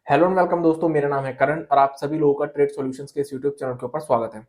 Hello and welcome दोस्तों, मेरा नाम है करण और आप सभी लोगों का ट्रेड सॉल्यूशंस के इस यूट्यूब चैनल के ऊपर स्वागत है।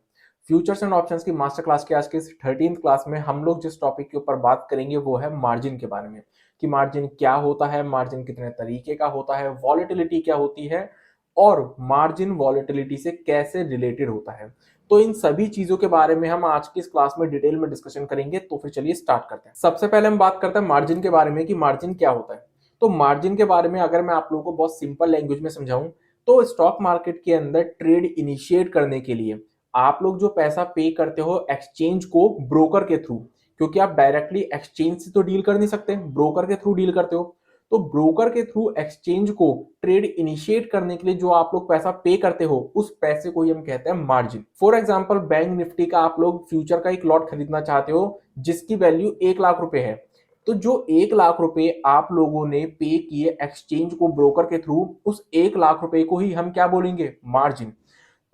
फ्यूचर्स एंड ऑप्शंस की मास्टर क्लास के आज के इस 13th क्लास में हम लोग जिस टॉपिक के ऊपर बात करेंगे वो है मार्जिन के बारे में कि मार्जिन क्या होता है, मार्जिन कितने तरीके का होता है, वॉलेटिलिटी क्या होती है और मार्जिन वॉलेटिलिटी से कैसे रिलेटेड होता है। तो इन सभी चीजों के बारे में हम आज की इस क्लास में डिटेल में डिस्कशन करेंगे। तो फिर चलिए स्टार्ट करते हैं। सबसे पहले हम बात करते हैं मार्जिन के बारे में कि मार्जिन क्या होता है। तो मार्जिन के बारे में अगर मैं आप लोगों को बहुत सिंपल लैंग्वेज में समझाऊं तो स्टॉक मार्केट के अंदर ट्रेड इनिशिएट करने के लिए आप लोग जो पैसा पे करते हो एक्सचेंज को ब्रोकर के थ्रू, क्योंकि आप डायरेक्टली एक्सचेंज से तो डील कर नहीं सकते, ब्रोकर के थ्रू डील करते हो। तो ब्रोकर के थ्रू एक्सचेंज को ट्रेड इनिशिएट करने के लिए जो आप लोग पैसा पे करते हो उस पैसे को ही हम कहते हैं margin. For example bank Nifty का आप लोग फ्यूचर का एक लॉट खरीदना चाहते हो जिसकी वैल्यू 1 लाख रुपए है। तो जो 1 लाख रुपए आप लोगों ने पे किए एक्सचेंज को ब्रोकर के थ्रू, उस 1 लाख रुपए को ही हम क्या बोलेंगे, मार्जिन।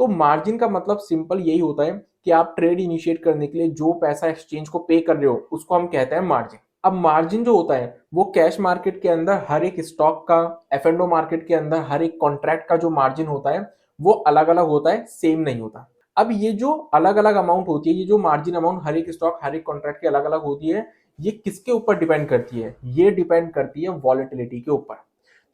तो मार्जिन का मतलब सिंपल यही होता है कि आप ट्रेड इनिशिएट करने के लिए जो पैसा एक्सचेंज को पे कर रहे हो उसको हम कहते हैं मार्जिन। अब मार्जिन जो होता है वो कैश मार्केट के अंदर हर एक स्टॉक का, एफ एंड ओ मार्केट के अंदर हर एक कॉन्ट्रैक्ट का जो मार्जिन होता है वो अलग अलग होता है, सेम नहीं होता। अब ये जो अलग अलग अमाउंट होती है, ये जो मार्जिन अमाउंट हर एक स्टॉक हर एक कॉन्ट्रैक्ट की अलग अलग होती है, ये किसके ऊपर डिपेंड करती है? ये डिपेंड करती है वॉलेटिलिटी के ऊपर।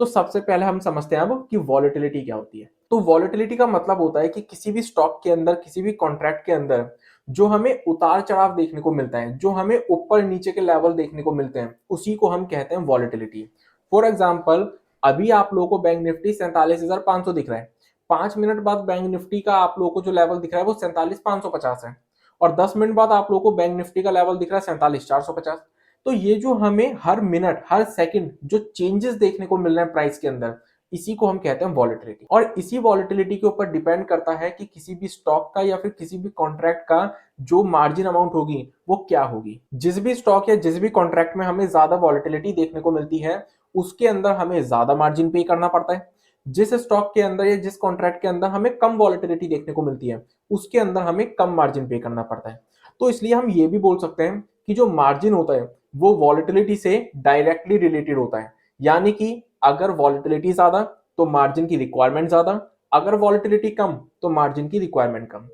तो सबसे पहले हम समझते हैं अब कि वॉलेटिलिटी क्या होती है। तो वॉलेटिलिटी का मतलब होता है कि किसी भी स्टॉक के अंदर, किसी भी कॉन्ट्रैक्ट के अंदर जो हमें उतार चढ़ाव देखने को मिलता है, जो हमें ऊपर नीचे के लेवल देखने को मिलते हैं, उसी को हम कहते हैं वॉलेटिलिटी। फॉर एग्जाम्पल, अभी आप लोगों को बैंक निफ्टी 47,500 दिख रहा है। 5 मिनट बाद बैंक निफ्टी का आप लोगों को जो लेवल दिख रहा है वो 47,550 है, और 10 मिनट बाद आप लोगों को बैंक निफ्टी का लेवल दिख रहा है 47,450। तो ये जो हमें हर मिनट हर सेकंड जो चेंजेस देखने को मिल रहे हैं प्राइस के अंदर, इसी को हम कहते हैं वॉलेटिलिटी। और इसी वॉलेटिलिटी के ऊपर डिपेंड करता है कि किसी भी स्टॉक का या फिर किसी भी कॉन्ट्रैक्ट का जो मार्जिन अमाउंट होगी वो क्या होगी। जिस भी स्टॉक या जिस भी कॉन्ट्रैक्ट में हमें ज्यादा वॉलेटिलिटी देखने को मिलती है उसके अंदर हमें ज्यादा मार्जिन पे करना पड़ता है। जिस स्टॉक के अंदर या जिस कॉन्ट्रैक्ट के अंदर हमें कम वॉलेटिलिटी देखने को मिलती है उसके अंदर हमें कम मार्जिन पे करना पड़ता है। तो इसलिए हम ये भी बोल सकते हैं कि जो मार्जिन होता है वो वॉलेटिलिटी से डायरेक्टली रिलेटेड होता है। यानी कि अगर वॉलेटिलिटी ज्यादा तो मार्जिन की रिक्वायरमेंट ज्यादा, अगर वॉलेटिलिटी कम तो मार्जिन की रिक्वायरमेंट कम।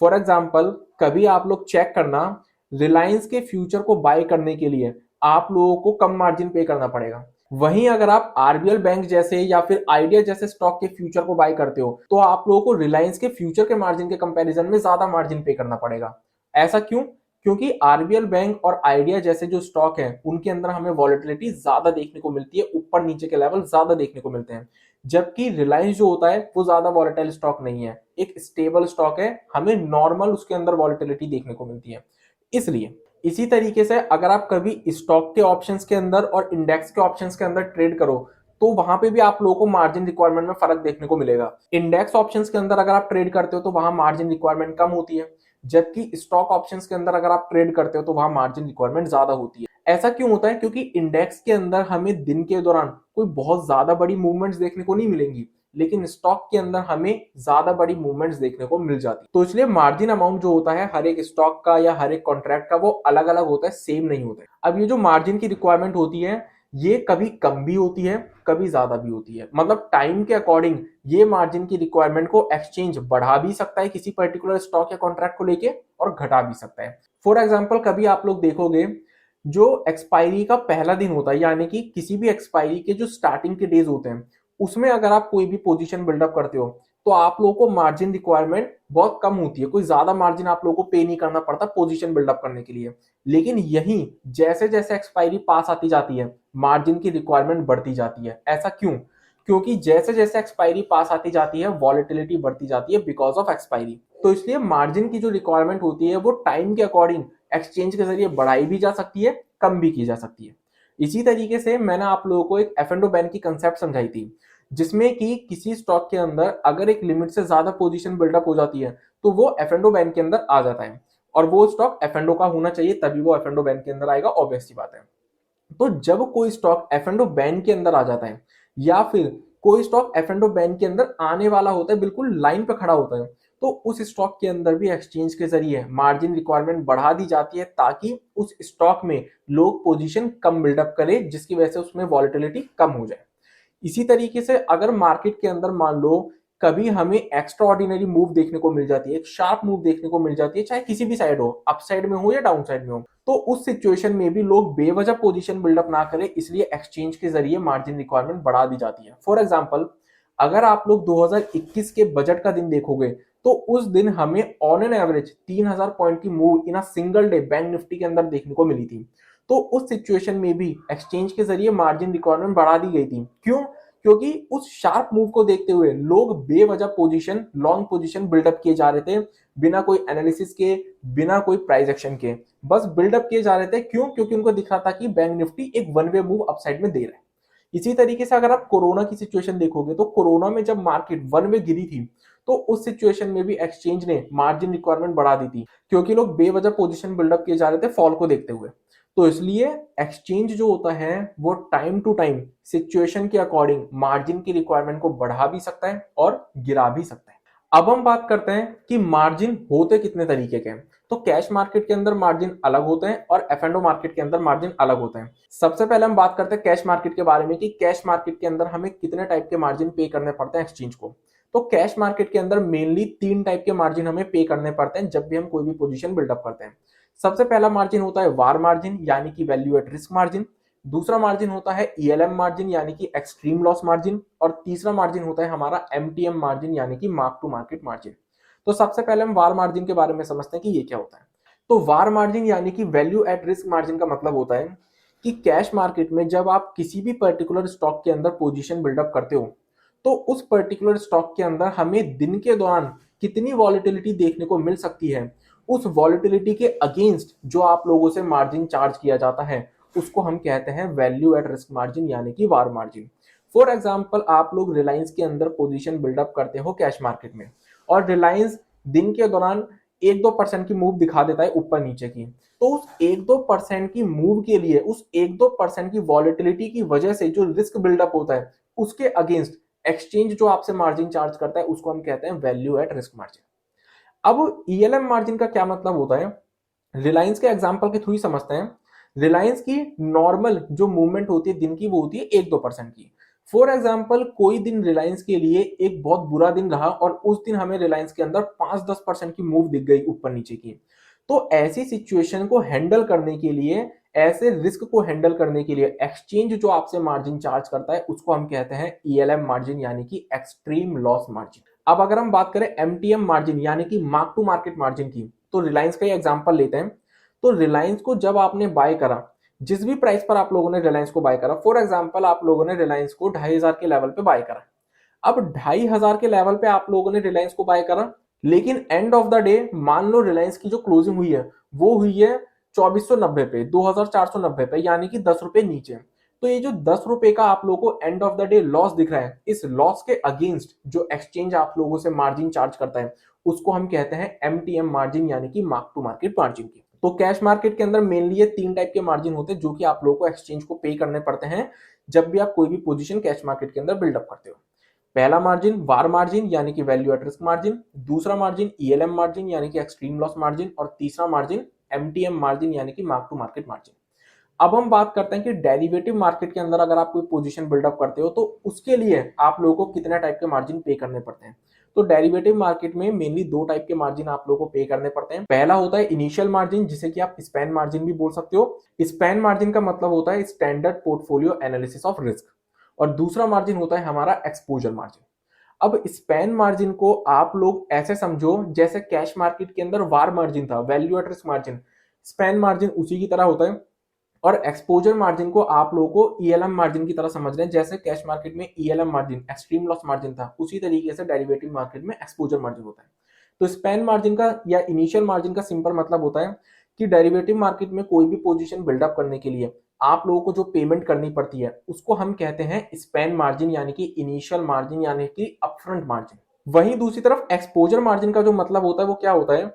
फॉर एग्जाम्पल, कभी आप लोग चेक करना, रिलायंस के फ्यूचर को बाय करने के लिए आप लोगों को कम मार्जिन पे करना पड़ेगा। वहीं अगर आप आरबीएल बैंक जैसे या फिर आइडिया जैसे स्टॉक के फ्यूचर को बाय करते हो तो आप लोगों को रिलायंस के फ्यूचर के मार्जिन के कंपैरिजन में ज्यादा मार्जिन पे करना पड़ेगा। ऐसा क्यों? क्योंकि आरबीएल बैंक और आइडिया जैसे जो स्टॉक हैं उनके अंदर हमें वॉलेटिलिटी ज्यादा देखने को मिलती है, ऊपर नीचे के लेवल ज्यादा देखने को मिलते हैं। जबकि रिलायंस जो होता है वो ज्यादा वॉलेटाइल स्टॉक नहीं है, एक स्टेबल स्टॉक है, हमें नॉर्मल उसके अंदर वॉलेटिलिटी देखने को मिलती है। इसलिए इसी तरीके से अगर आप कभी स्टॉक के ऑप्शंस के अंदर और इंडेक्स के ऑप्शंस के अंदर ट्रेड करो तो वहां पे भी आप लोगों को मार्जिन रिक्वायरमेंट में फर्क देखने को मिलेगा। इंडेक्स ऑप्शंस के अंदर अगर आप ट्रेड करते हो तो वहां मार्जिन रिक्वायरमेंट कम होती है, जबकि स्टॉक ऑप्शंस के अंदर अगर आप ट्रेड करते हो तो वहां मार्जिन रिक्वायरमेंट ज्यादा होती है। ऐसा क्यों होता है? क्योंकि इंडेक्स के अंदर हमें दिन के दौरान कोई बहुत ज्यादा बड़ी मूवमेंट्स देखने को नहीं मिलेंगी, लेकिन स्टॉक के अंदर हमें ज्यादा बड़ी मूवमेंट्स देखने को मिल जाती है। तो इसलिए मार्जिन अमाउंट जो होता है हर एक स्टॉक का या हर एक कॉन्ट्रैक्ट का वो अलग अलग होता है, सेम नहीं होता है। अब ये जो मार्जिन की रिक्वायरमेंट होती है ये कभी कम भी होती है, कभी ज्यादा भी होती है। मतलब टाइम के अकॉर्डिंग ये मार्जिन की रिक्वायरमेंट को एक्सचेंज बढ़ा भी सकता है किसी पर्टिकुलर स्टॉक या कॉन्ट्रैक्ट को लेके, और घटा भी सकता है। फॉर एग्जाम्पल, कभी आप लोग देखोगे जो एक्सपायरी का पहला दिन होता है, यानी कि किसी भी एक्सपायरी के जो स्टार्टिंग के डेज होते हैं उसमें अगर आप कोई भी पोजीशन बिल्डअप करते हो तो आप लोगों को मार्जिन रिक्वायरमेंट बहुत कम होती है, कोई ज्यादा मार्जिन आप लोगों को पे नहीं करना पड़ता पोजीशन बिल्डअप करने के लिए। लेकिन यही जैसे जैसे एक्सपायरी पास आती जाती है मार्जिन की रिक्वायरमेंट बढ़ती जाती है। ऐसा क्यों? क्योंकि जैसे जैसे एक्सपायरी पास आती जाती है वॉलेटिलिटी बढ़ती जाती है बिकॉज ऑफ एक्सपायरी। तो इसलिए मार्जिन की जो रिक्वायरमेंट होती है वो टाइम के अकॉर्डिंग एक्सचेंज के जरिए बढ़ाई भी जा सकती है, कम भी की जा सकती है। इसी तरीके से मैंने आप लोगों को एक एफ एंड ओ बैन की कंसेप्ट समझाई थी, जिसमें कि किसी स्टॉक के अंदर अगर एक लिमिट से ज्यादा पोजीशन बिल्डअप हो जाती है तो वो एफ एंड ओ बैन के अंदर आ जाता है, और वो स्टॉक एफ एंड ओ का होना चाहिए तभी वो एफ एंड ओ बैन के अंदर आएगा, ऑब्वियस सी बात है। तो जब कोई stock F and O ban के अंदर आ जाता है या फिर कोई stock F and O ban के अंदर आने वाला होता है, बिल्कुल लाइन पे खड़ा होता है, तो उस स्टॉक के अंदर भी एक्सचेंज के जरिए मार्जिन रिक्वायरमेंट बढ़ा दी जाती है ताकि उस स्टॉक में लोग पोजीशन कम बिल्डअप करें, जिसकी वजह से उसमें वॉलेटिलिटी कम हो जाए। इसी तरीके से अगर मार्केट के अंदर मान लो कभी हमें एक्स्ट्रा ऑर्डिनरी मूव देखने को मिल जाती है, एक शार्प मूव देखने को मिल जाती है, चाहे किसी भी साइड हो, अप साइड में हो या डाउन साइड में हो, तो उस सिचुएशन में भी लोग बेवजह पोजीशन बिल्डअप ना करें, इसलिए एक्सचेंज के जरिए मार्जिन रिक्वायरमेंट बढ़ा दी जाती है। फॉर एग्जांपल, अगर आप लोग 2021 के बजट का दिन देखोगे तो उस दिन हमें ऑन एन एवरेज 3000 पॉइंट की move in a single day bank Nifty के अंदर देखने को मिली थी। तो उस सिचुएशन में भी एक्सचेंज के जरिए मार्जिन रिक्वायरमेंट बढ़ा दी गई थी। क्यों? क्योंकि उस शार्प मूव को देखते हुए लोग बेवजह पोजीशन, लॉन्ग पोजीशन बिल्डअप किए जा रहे थे, बिना कोई एनालिसिस के, बिना कोई प्राइस एक्शन के, बस बिल्डअप किए जा रहे थे। क्यों? क्योंकि उनको दिख रहा था कि बैंक निफ्टी एक वन वे मूव अपसाइड में दे रहा है। इसी तरीके से अगर आप कोरोना की सिचुएशन देखोगे तो कोरोना में जब मार्केट वन वे गिरी थी तो उस सिचुएशन में भी एक्सचेंज ने मार्जिन रिक्वायरमेंट बढ़ा दी थी, क्योंकि लोग बेवजह पोजीशन बिल्डअप किए जा रहे थे फॉल को देखते हुए। तो इसलिए एक्सचेंज जो होता है वो टाइम टू टाइम सिचुएशन के अकॉर्डिंग मार्जिन की रिक्वायरमेंट को बढ़ा भी सकता है और गिरा भी सकता है। अब हम बात करते हैं कि मार्जिन होते कितने तरीके के हैं। तो कैश मार्केट के अंदर मार्जिन अलग होते हैं और एफ एंड ओ मार्केट के अंदर मार्जिन अलग होते हैं। सबसे पहले हम बात करते हैं कैश मार्केट के बारे में कि कैश मार्केट के अंदर हमें कितने टाइप के मार्जिन पे करने पड़ते हैं एक्सचेंज को। तो कैश मार्केट के अंदर मेनली 3 टाइप के मार्जिन हमें पे करने पड़ते हैं जब भी हम कोई भी पोजीशन बिल्डअप करते हैं। सबसे पहला मार्जिन होता है वार मार्जिन यानी कि वैल्यू एट रिस्क मार्जिन। दूसरा मार्जिन होता है ईएलएम मार्जिन यानी कि एक्सट्रीम लॉस मार्जिन। और तीसरा मार्जिन होता है हमारा एमटीएम मार्जिन यानी कि मार्क टू मार्केट मार्जिन। तो सबसे पहले हम वार मार्जिन के बारे में समझते हैं कि ये क्या होता है। तो वार मार्जिन यानी कि वैल्यू एट रिस्क मार्जिन का मतलब होता है कि कैश मार्केट में जब आप किसी भी पर्टिकुलर स्टॉक के अंदर पोजीशन बिल्डअप करते हो तो उस पर्टिकुलर स्टॉक के अंदर हमें दिन के दौरान कितनी वॉलेटिलिटी देखने को मिल सकती है, उस वॉलेटिलिटी के अगेंस्ट जो आप लोगों से मार्जिन चार्ज किया जाता है उसको हम कहते हैं वैल्यू एट रिस्क मार्जिन यानी कि वार मार्जिन। फॉर एग्जांपल, आप लोग रिलायंस के अंदर पोजीशन बिल्डअप करते हो कैश मार्केट में और रिलायंस दिन के दौरान 1-2% की मूव दिखा देता है ऊपर नीचे की। तो उस 1-2% की मूव के लिए, उस 1-2% की वॉलेटिलिटी की वजह से जो रिस्क बिल्डअप होता है उसके अगेंस्ट एक्सचेंज जो आपसे मार्जिन चार्ज करता है उसको हम कहते हैं वैल्यू एट रिस्क मार्जिन। अब ईएलएम मार्जिन का क्या मतलब होता है, रिलायंस के एग्जांपल के थ्रू ही समझते हैं। रिलायंस की नॉर्मल जो मूवमेंट होती है दिन की वो होती है 1-2% की। फॉर एग्जांपल, कोई दिन रिलायंस के लिए एक बहुत बुरा दिन रहा और उस दिन हमें रिलायंस के अंदर 5-10% की मूव दिख गई ऊपर नीचे की। तो ऐसी सिचुएशन को हैंडल करने के लिए, ऐसे रिस्क को हैंडल करने के लिए एक्सचेंज जो आपसे मार्जिन चार्ज करता है उसको हम कहते हैं ईएलएम मार्जिन यानी कि एक्सट्रीम लॉस मार्जिन। अब अगर हम बात करें एमटीएम मार्जिन यानी कि मार्क टू मार्केट मार्जिन की, तो रिलायंस का ही एग्जांपल लेते हैं। तो रिलायंस को जब आपने बाय करा, जिस भी प्राइस पर आप लोगों ने रिलायंस को बाय करा, फॉर एग्जांपल आप लोगों ने रिलायंस को 2500 के लेवल पे बाय करा। अब 2500 के लेवल पे आप लोगों ने रिलायंस को बाय करा, लेकिन एंड ऑफ द डे मान लो रिलायंस की जो क्लोजिंग हुई है वो हुई है 2490 पे, 2490 पे, यानी कि 10 रुपए नीचे। तो ये जो 10 रुपए का आप लोगों को end of the day loss दिख रहा है, इस लॉस के अगेंस्ट जो एक्सचेंज आप लोगों से मार्जिन चार्ज करता है उसको हम कहते हैं एमटीएम मार्जिन यानी कि मार्क टू मार्केट मार्जिन की। तो कैश मार्केट के अंदर मेनली ये 3 टाइप के मार्जिन होते हैं जो कि आप लोगों को एक्सचेंज को पे करने पड़ते हैं जब भी आप कोई भी पोजीशन कैश मार्केट के अंदर बिल्डअप करते हो। पहला मार्जिन वार मार्जिन यानी कि वैल्यू एट रिस्क मार्जिन, दूसरा मार्जिन ईएलएम मार्जिन यानी कि एक्सट्रीम लॉस मार्जिन, और तीसरा मार्जिन एमटीएम मार्जिन यानी कि मार्क टू मार्केट मार्जिन। अब हम बात करते हैं कि डेरिवेटिव मार्केट के अंदर अगर आप कोई पोजीशन बिल्डअप करते हो तो उसके लिए आप लोगों को कितने टाइप के मार्जिन पे करने पड़ते हैं। तो डेरिवेटिव मार्केट में मेनली 2 टाइप के मार्जिन आप लोगों को पे करने पड़ते हैं। पहला होता है इनिशियल मार्जिन, जिसे कि आप स्पैन मार्जिन भी बोल सकते हो। स्पैन मार्जिन का मतलब होता है standard portfolio analysis of risk. और दूसरा मार्जिन होता है हमारा एक्सपोजर मार्जिन। अब स्पैन मार्जिन को आप लोग ऐसे समझो जैसे कैश मार्केट के अंदर वार मार्जिन था, value at risk margin, span margin उसी की तरह होता है। और एक्सपोजर मार्जिन को आप लोगों को ईएलएम मार्जिन की तरह समझ रहे हैं। जैसे कैश मार्केट में ELM margin extreme loss margin था, उसी तरीके से डेरिवेटिव मार्केट में एक्सपोजर मार्जिन होता है। तो स्पैन मार्जिन का या इनिशियल मार्जिन का सिंपल मतलब होता है कि डेरिवेटिव मार्केट में कोई भी पोजीशन बिल्डअप करने के लिए आप लोगों को जो पेमेंट करनी पड़ती है उसको हम कहते हैं स्पैन मार्जिन यानी कि इनिशियल मार्जिन यानी कि अपफ्रंट मार्जिन। वहीं दूसरी तरफ एक्सपोजर मार्जिन का जो मतलब होता है वो क्या होता है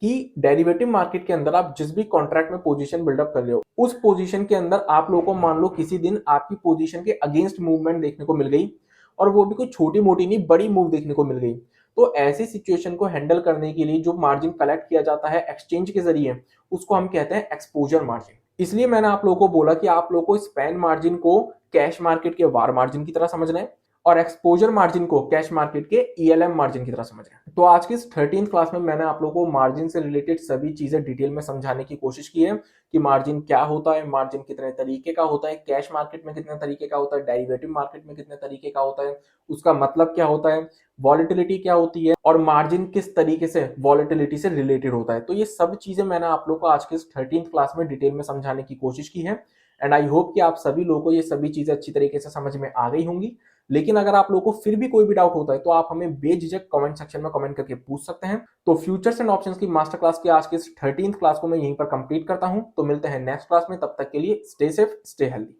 कि डेरिवेटिव मार्केट के अंदर आप जिस भी कॉन्ट्रैक्ट में पोजीशन बिल्डअप कर रहे हो उस पोजीशन के अंदर आप लोगों को मान लो किसी दिन आपकी पोजीशन के अगेंस्ट मूवमेंट देखने को मिल गई, और वो भी कोई छोटी मोटी नहीं, बड़ी मूव देखने को मिल गई। तो ऐसी सिचुएशन को हैंडल करने के लिए जो मार्जिन कलेक्ट किया जाता है एक्सचेंज के जरिए उसको हम कहते हैं एक्सपोजर मार्जिन। इसलिए मैंने आप लोगों को बोला कि आप लोगों को स्पैन मार्जिन को कैश मार्केट के वार मार्जिन की तरह समझना है और एक्सपोजर मार्जिन को कैश मार्केट के ईएलएम मार्जिन की तरह समझना है। तो आज की इस 13th क्लास में मैंने आप लोगों को मार्जिन से रिलेटेड सभी चीजें डिटेल में समझाने की कोशिश की है कि मार्जिन क्या होता है, मार्जिन कितने तरीके का होता है, कैश मार्केट में कितने तरीके का होता है, डेरिवेटिव मार्केट में कितने तरीके का होता है, उसका मतलब क्या होता है, वॉलेटिलिटी क्या होती है और मार्जिन किस तरीके से वॉलेटिलिटी से रिलेटेड होता है। तो ये सब चीजें मैंने आप लोगों को आज के इस 13th क्लास में डिटेल में समझाने की कोशिश की है एंड आई होप कि आप सभी लोगों को ये सभी चीजें अच्छी तरीके से समझ में आ गई होंगी। लेकिन अगर आप लोगों को फिर भी कोई भी डाउट होता है तो आप हमें बेझिझक कमेंट सेक्शन में कमेंट करके पूछ सकते हैं। तो फ्यूचर्स एंड ऑप्शंस की मास्टर क्लास की आज की इस 13th क्लास को मैं यहीं पर कंप्लीट करता हूं। तो मिलते हैं नेक्स्ट क्लास में, तब तक के लिए स्टे सेफ, स्टे हेल्दी।